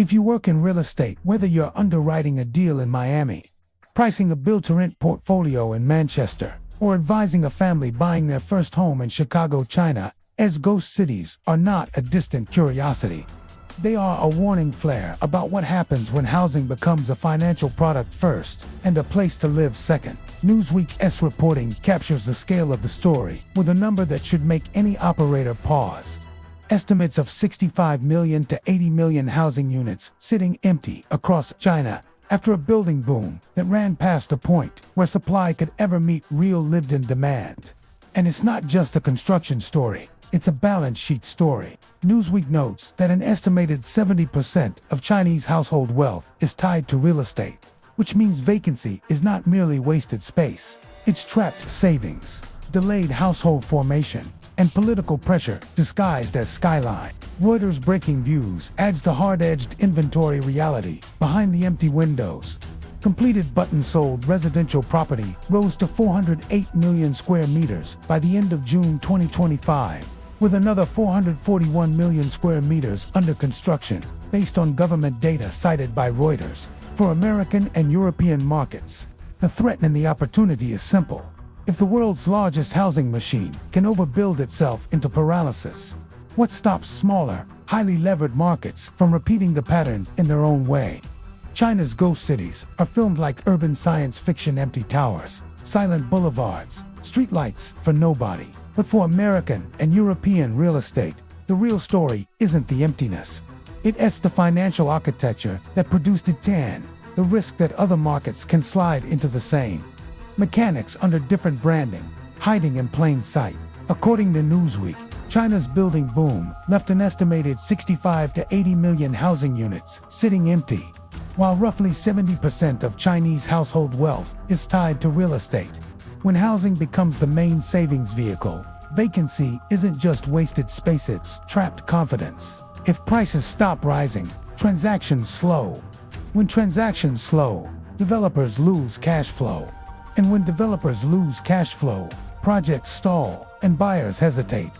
If you work in real estate, whether you're underwriting a deal in Miami, pricing a build-to-rent portfolio in Manchester, or advising a family buying their first home in Chicago, China, as ghost cities are not a distant curiosity. They are a warning flare about what happens when housing becomes a financial product first and a place to live second. Newsweek's reporting captures the scale of the story with a number that should make any operator pause. Estimates of 65 million to 80 million housing units sitting empty across China after a building boom that ran past the point where supply could ever meet real lived-in demand. And it's not just a construction story, it's a balance sheet story. Newsweek notes that an estimated 70% of Chinese household wealth is tied to real estate, which means vacancy is not merely wasted space, it's trapped savings, delayed household formation, and political pressure disguised as skyline. Reuters' breaking views adds the hard-edged inventory reality behind the empty windows. Completed but unsold residential property rose to 408 million square meters by the end of June 2025, with another 441 million square meters under construction, based on government data cited by Reuters. For American and European markets, the threat and the opportunity is simple. If the world's largest housing machine can overbuild itself into paralysis, what stops smaller, highly levered markets from repeating the pattern in their own way? China's ghost cities are filmed like urban science fiction: empty towers, silent boulevards, streetlights for nobody. But for American and European real estate, the real story isn't the emptiness. It's the financial architecture that produced it. The risk that other markets can slide into the same. Mechanics under different branding, hiding in plain sight. According to Newsweek, China's building boom left an estimated 65 to 80 million housing units sitting empty, while roughly 70% of Chinese household wealth is tied to real estate. When housing becomes the main savings vehicle, vacancy isn't just wasted space, it's trapped confidence. If prices stop rising, transactions slow. When transactions slow, developers lose cash flow. And when developers lose cash flow, projects stall and buyers hesitate.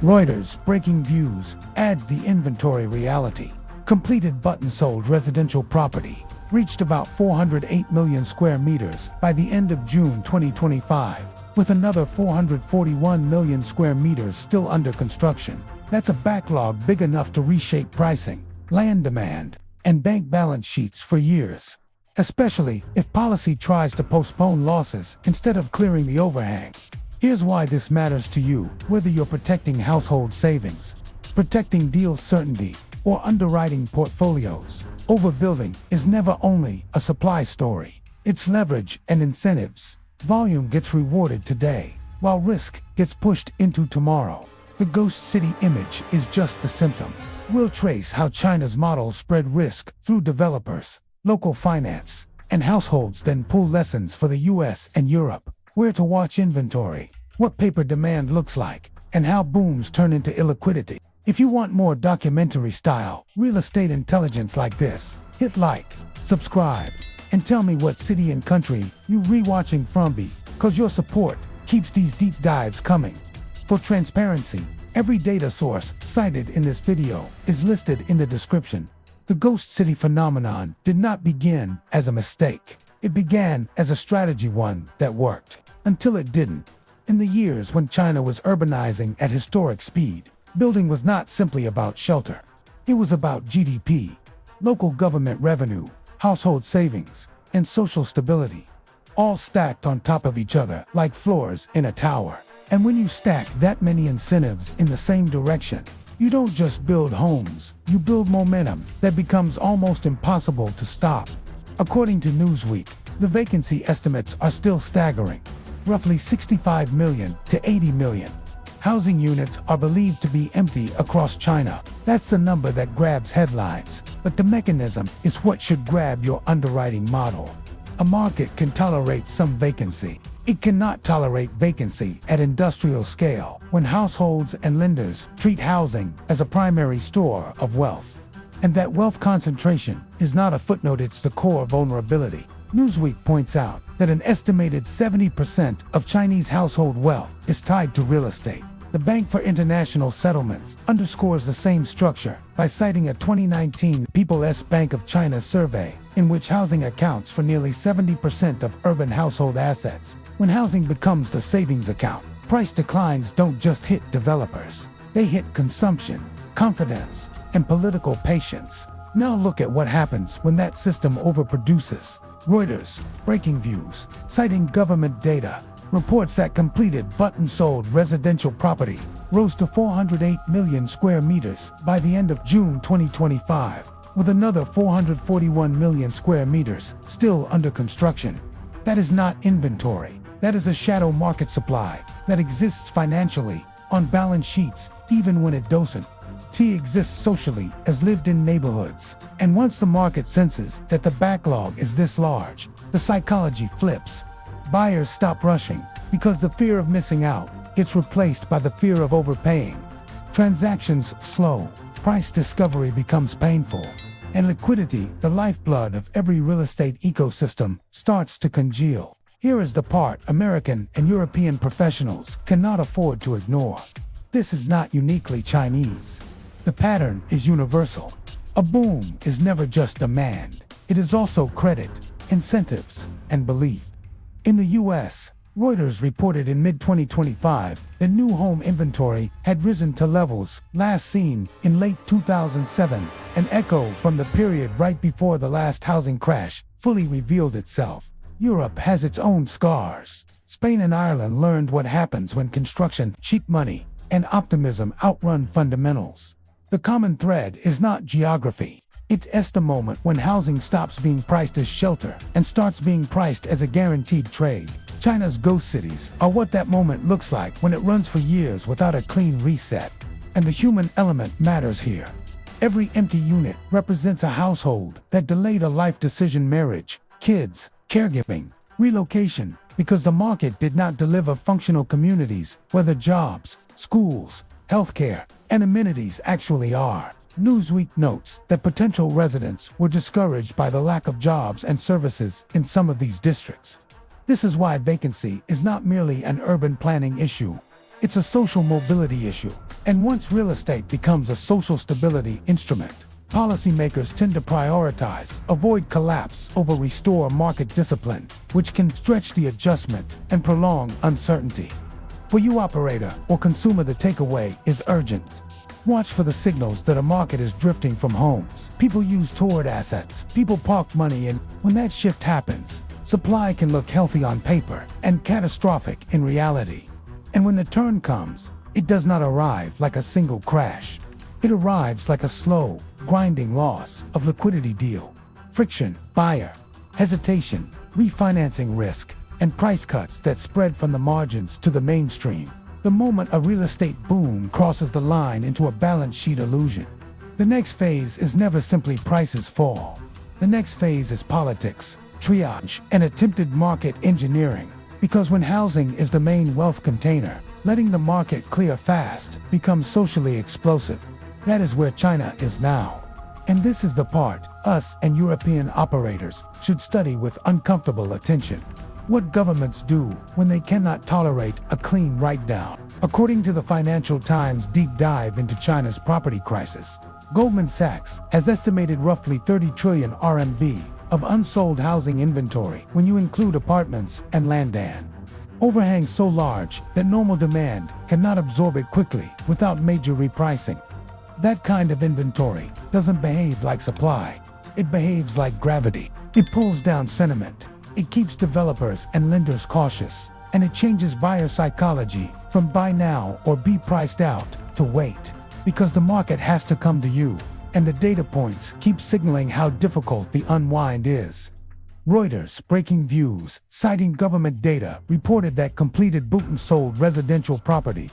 Reuters' breaking views adds the inventory reality. Completed but unsold residential property reached about 408 million square meters by the end of June 2025, with another 441 million square meters still under construction. That's a backlog big enough to reshape pricing, land demand, and bank balance sheets for years, especially if policy tries to postpone losses instead of clearing the overhang. Here's why this matters to you: whether you're protecting household savings, protecting deal certainty, or underwriting portfolios, overbuilding is never only a supply story. It's leverage and incentives. Volume gets rewarded today, while risk gets pushed into tomorrow. The ghost city image is just the symptom. We'll trace how China's model spread risk through developers, local finance, and households, then pull lessons for the US and Europe: where to watch inventory, what paper demand looks like, and how booms turn into illiquidity. If you want more documentary-style real estate intelligence like this, hit like, subscribe, and tell me what city and country you rewatching from, cause your support keeps these deep dives coming. For transparency, every data source cited in this video is listed in the description. The ghost city phenomenon did not begin as a mistake. It began as a strategy, one that worked, until it didn't. In the years when China was urbanizing at historic speed, building was not simply about shelter. It was about GDP, local government revenue, household savings, and social stability, all stacked on top of each other like floors in a tower. And when you stack that many incentives in the same direction, you don't just build homes, you build momentum that becomes almost impossible to stop. According to Newsweek, the vacancy estimates are still staggering. Roughly 65 million to 80 million housing units are believed to be empty across China. That's the number that grabs headlines, but the mechanism is what should grab your underwriting model. A market can tolerate some vacancy. It cannot tolerate vacancy at industrial scale when households and lenders treat housing as a primary store of wealth. And that wealth concentration is not a footnote, it's the core vulnerability. Newsweek points out that an estimated 70% of Chinese household wealth is tied to real estate. The Bank for International Settlements underscores the same structure by citing a 2019 People's Bank of China survey, in which housing accounts for nearly 70% of urban household assets. When housing becomes the savings account, price declines don't just hit developers. They hit consumption, confidence, and political patience. Now look at what happens when that system overproduces. Reuters, breaking views, citing government data, reports that completed but unsold residential property rose to 408 million square meters by the end of June 2025, with another 441 million square meters still under construction. That is not inventory. That is a shadow market supply that exists financially, on balance sheets, even when it doesn't. T exists socially as lived-in neighborhoods. And once the market senses that the backlog is this large, the psychology flips. Buyers stop rushing because the fear of missing out gets replaced by the fear of overpaying. Transactions slow, price discovery becomes painful, and liquidity, the lifeblood of every real estate ecosystem, starts to congeal. Here is the part American and European professionals cannot afford to ignore. This is not uniquely Chinese. The pattern is universal. A boom is never just demand. It is also credit, incentives, and belief. In the US, Reuters reported in mid-2025 that new home inventory had risen to levels last seen in late 2007, an echo from the period right before the last housing crash fully revealed itself. Europe has its own scars. Spain and Ireland learned what happens when construction, cheap money, and optimism outrun fundamentals. The common thread is not geography. It's the moment when housing stops being priced as shelter and starts being priced as a guaranteed trade. China's ghost cities are what that moment looks like when it runs for years without a clean reset. And the human element matters here. Every empty unit represents a household that delayed a life decision: marriage, kids, caregiving, relocation, because the market did not deliver functional communities where the jobs, schools, healthcare, and amenities actually are. Newsweek notes that potential residents were discouraged by the lack of jobs and services in some of these districts. This is why vacancy is not merely an urban planning issue. It's a social mobility issue. And once real estate becomes a social stability instrument, policymakers tend to prioritize, avoid collapse over restore market discipline, which can stretch the adjustment and prolong uncertainty. For you operator or consumer, the takeaway is urgent. Watch for the signals that a market is drifting from homes. People use toward assets. People park money in. When that shift happens, supply can look healthy on paper and catastrophic in reality. And when the turn comes, it does not arrive like a single crash. It arrives like a slow, grinding loss of liquidity deal. Friction, buyer, hesitation, refinancing risk, and price cuts that spread from the margins to the mainstream. The moment a real estate boom crosses the line into a balance sheet illusion. The next phase is never simply prices fall. The next phase is politics, triage, and attempted market engineering. Because when housing is the main wealth container, letting the market clear fast becomes socially explosive. That is where China is now. And this is the part us and European operators should study with uncomfortable attention. What governments do when they cannot tolerate a clean write-down. According to the Financial Times deep dive into China's property crisis, Goldman Sachs has estimated roughly 30 trillion RMB of unsold housing inventory when you include apartments and land. Overhang so large that normal demand cannot absorb it quickly without major repricing. That kind of inventory doesn't behave like supply. It behaves like gravity. It pulls down sentiment. It keeps developers and lenders cautious, and it changes buyer psychology from buy now or be priced out to wait, because the market has to come to you, and the data points keep signaling how difficult the unwind is. Reuters, breaking views, citing government data, reported that completed but unsold residential property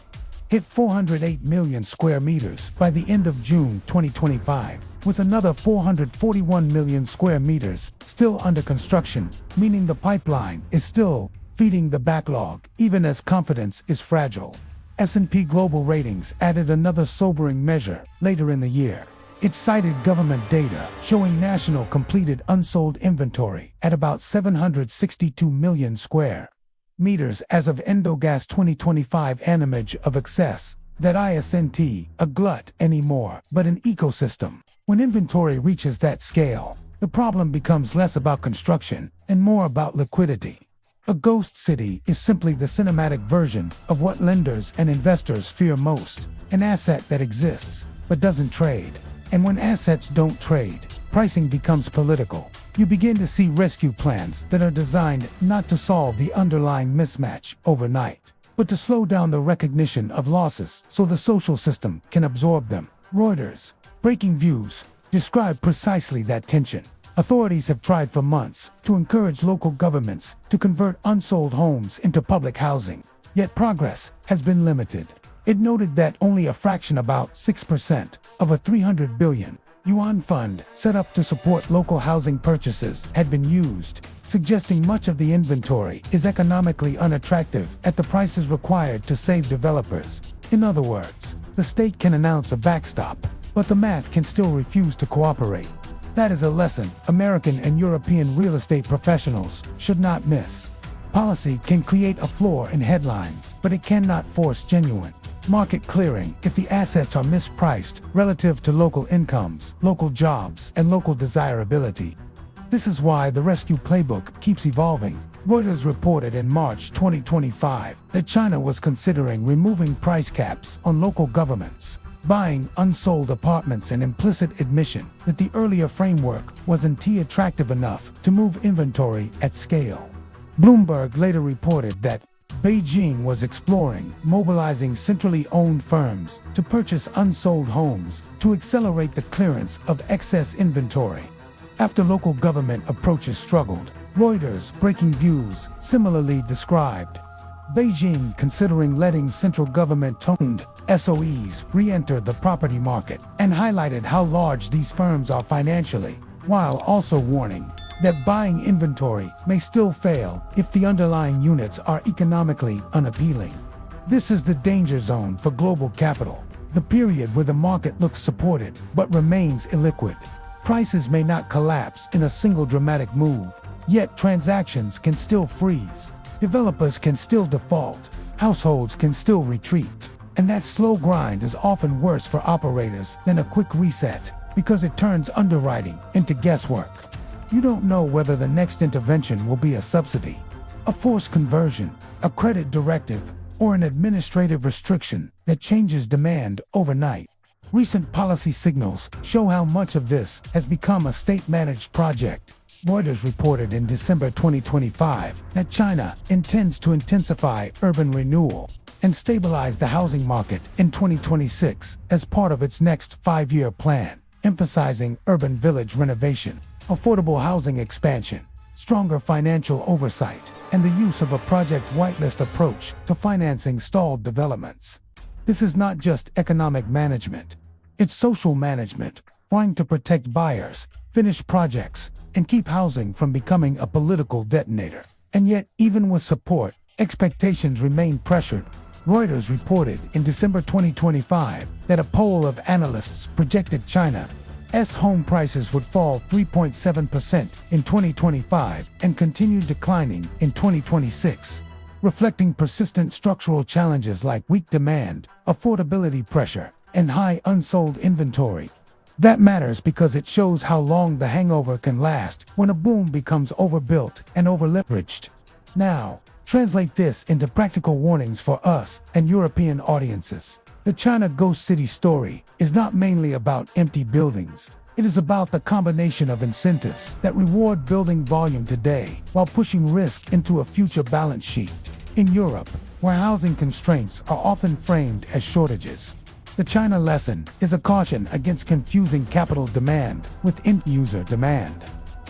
hit 408 million square meters by the end of June 2025, with another 441 million square meters still under construction, meaning the pipeline is still feeding the backlog, even as confidence is fragile. S&P Global Ratings added another sobering measure later in the year. It cited government data showing national completed unsold inventory at about 762 million square meters as of Endogas 2025 an image of excess, that isn't a glut anymore, but an ecosystem. When inventory reaches that scale, the problem becomes less about construction and more about liquidity. A ghost city is simply the cinematic version of what lenders and investors fear most, an asset that exists but doesn't trade. And when assets don't trade, pricing becomes political. You begin to see rescue plans that are designed not to solve the underlying mismatch overnight, but to slow down the recognition of losses so the social system can absorb them. Reuters, breaking views, describe precisely that tension. Authorities have tried for months to encourage local governments to convert unsold homes into public housing, yet progress has been limited. It noted that only a fraction, about 6%, of a 300 billion yuan fund set up to support local housing purchases had been used, suggesting much of the inventory is economically unattractive at the prices required to save developers. In other words, the state can announce a backstop, but the math can still refuse to cooperate. That is a lesson American and European real estate professionals should not miss. Policy can create a floor in headlines, but it cannot force genuine market clearing if the assets are mispriced relative to local incomes, local jobs, and local desirability. This is why the rescue playbook keeps evolving. Reuters reported in March 2025 that China was considering removing price caps on local governments buying unsold apartments, an implicit admission that the earlier framework wasn't attractive enough to move inventory at scale. Bloomberg later reported that Beijing was exploring mobilizing centrally owned firms to purchase unsold homes to accelerate the clearance of excess inventory. After local government approaches struggled, Reuters breaking views similarly described Beijing considering letting central government-owned SOEs re-enter the property market, and highlighted how large these firms are financially, while also warning that buying inventory may still fail if the underlying units are economically unappealing. This is the danger zone for global capital, the period where the market looks supported but remains illiquid. Prices may not collapse in a single dramatic move, yet transactions can still freeze. Developers can still default, households can still retreat, and that slow grind is often worse for operators than a quick reset because it turns underwriting into guesswork. You don't know whether the next intervention will be a subsidy, a forced conversion, a credit directive, or an administrative restriction that changes demand overnight. Recent policy signals show how much of this has become a state-managed project. Reuters reported in December 2025 that China intends to intensify urban renewal and stabilize the housing market in 2026 as part of its next 5-year plan, emphasizing urban village renovation, affordable housing expansion, stronger financial oversight, and the use of a project whitelist approach to financing stalled developments. This is not just economic management, it's social management, trying to protect buyers, finish projects, and keep housing from becoming a political detonator. And yet, even with support, expectations remain pressured. Reuters reported in December 2025 that a poll of analysts projected China's home prices would fall 3.7% in 2025 and continue declining in 2026, reflecting persistent structural challenges like weak demand, affordability pressure, and high unsold inventory. That matters because it shows how long the hangover can last when a boom becomes overbuilt and overleveraged. Now, translate this into practical warnings for us and European audiences. The China Ghost City story is not mainly about empty buildings. It is about the combination of incentives that reward building volume today while pushing risk into a future balance sheet. In Europe, where housing constraints are often framed as shortages, the China lesson is a caution against confusing capital demand with end-user demand.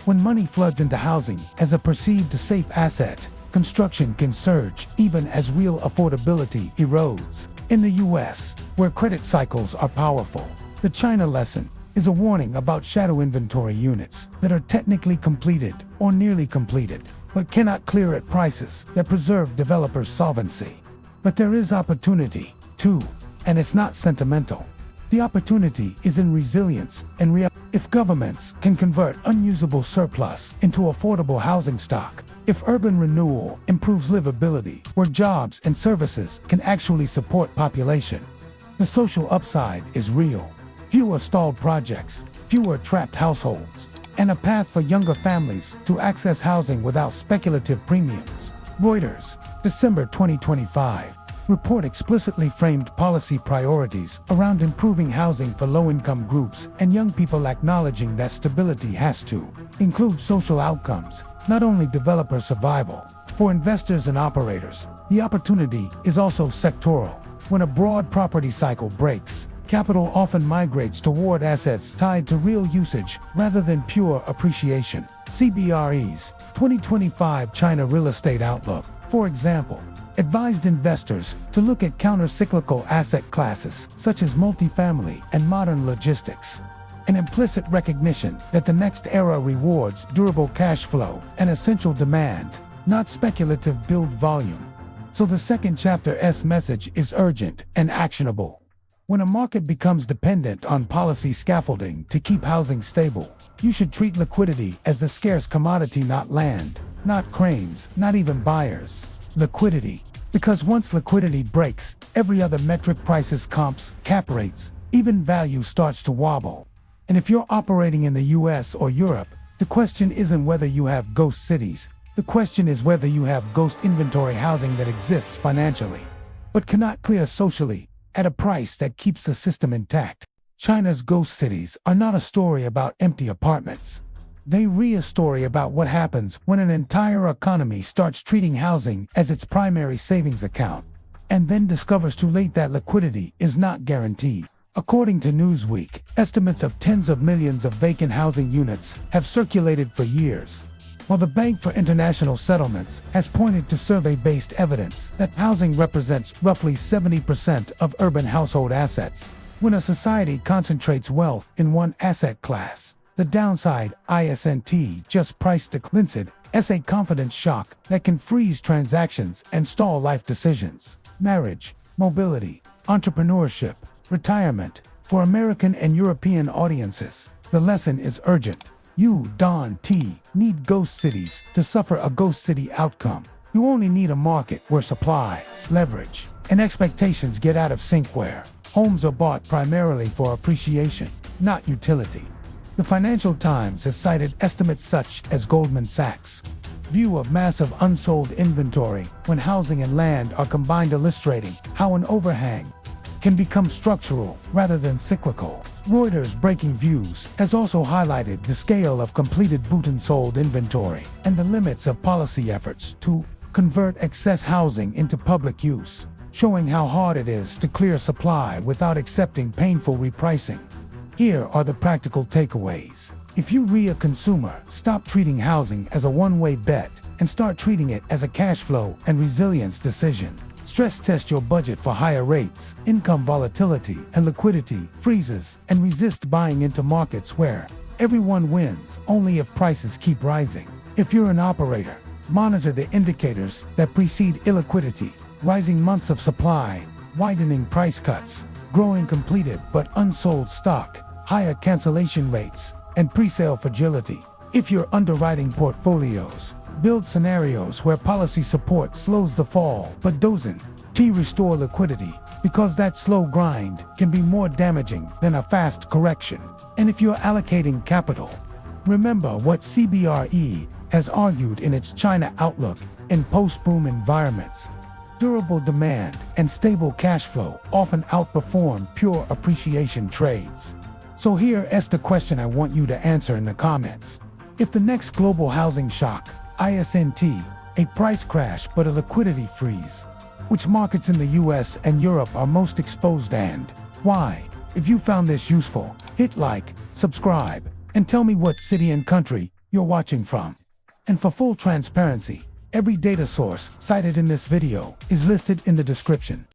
When money floods into housing as a perceived safe asset, construction can surge even as real affordability erodes. In the US, where credit cycles are powerful, the China lesson is a warning about shadow inventory units that are technically completed or nearly completed, but cannot clear at prices that preserve developers' solvency. But there is opportunity, too. And it's not sentimental. The opportunity is in resilience and if governments can convert unusable surplus into affordable housing stock, If urban renewal improves livability, where jobs and services can actually support population, the social upside is real. Fewer stalled projects, fewer trapped households, and a path for younger families to access housing without speculative premiums. Reuters, December 2025. Report explicitly framed policy priorities around improving housing for low-income groups and young people, acknowledging that stability has to include social outcomes, not only developer survival. For investors and operators, the opportunity is also sectoral. When a broad property cycle breaks, capital often migrates toward assets tied to real usage rather than pure appreciation. CBRE's 2025 China Real Estate Outlook, for example, advised investors to look at counter-cyclical asset classes such as multifamily and modern logistics, an implicit recognition that the next era rewards durable cash flow and essential demand, not speculative build volume. So the second chapter's message is urgent and actionable. When a market becomes dependent on policy scaffolding to keep housing stable, you should treat liquidity as the scarce commodity, not land, not cranes, not even buyers. Liquidity. Because once liquidity breaks, every other metric, prices, comps, cap rates, even value, starts to wobble. And if you're operating in the US or Europe, the question isn't whether you have ghost cities. The question is whether you have ghost inventory housing that exists financially, but cannot clear socially, at a price that keeps the system intact. China's ghost cities are not a story about empty apartments. They read a story about what happens when an entire economy starts treating housing as its primary savings account, and then discovers too late that liquidity is not guaranteed. According to Newsweek, estimates of tens of millions of vacant housing units have circulated for years, while the Bank for International Settlements has pointed to survey-based evidence that housing represents roughly 70% of urban household assets. When a society concentrates wealth in one asset class, the downside isn't just price decline, it's a confidence shock that can freeze transactions and stall life decisions. Marriage, mobility, entrepreneurship, retirement. For American and European audiences, the lesson is urgent. You don't need ghost cities to suffer a ghost city outcome. You only need a market where supply, leverage, and expectations get out of sync, where homes are bought primarily for appreciation, not utility. The Financial Times has cited estimates such as Goldman Sachs' view of massive unsold inventory when housing and land are combined, illustrating how an overhang can become structural rather than cyclical. Reuters' Breaking Views has also highlighted the scale of completed bought and sold inventory and the limits of policy efforts to convert excess housing into public use, showing how hard it is to clear supply without accepting painful repricing. Here are the practical takeaways. If you're a consumer, stop treating housing as a one-way bet and start treating it as a cash flow and resilience decision. Stress test your budget for higher rates, income volatility, and liquidity freezes, and resist buying into markets where everyone wins only if prices keep rising. If you're an operator, monitor the indicators that precede illiquidity: rising months of supply, widening price cuts, growing completed but unsold stock, higher cancellation rates, and presale fragility. If you're underwriting portfolios, build scenarios where policy support slows the fall but doesn't restore liquidity, because that slow grind can be more damaging than a fast correction. And if you're allocating capital, remember what CBRE has argued in its China Outlook: in post-boom environments, durable demand and stable cash flow often outperform pure appreciation trades. So here's the question I want you to answer in the comments. If the next global housing shock isn't a price crash but a liquidity freeze, which markets in the US and Europe are most exposed, and why? If you found this useful, hit like, subscribe, and tell me what city and country you're watching from. And for full transparency, every data source cited in this video is listed in the description.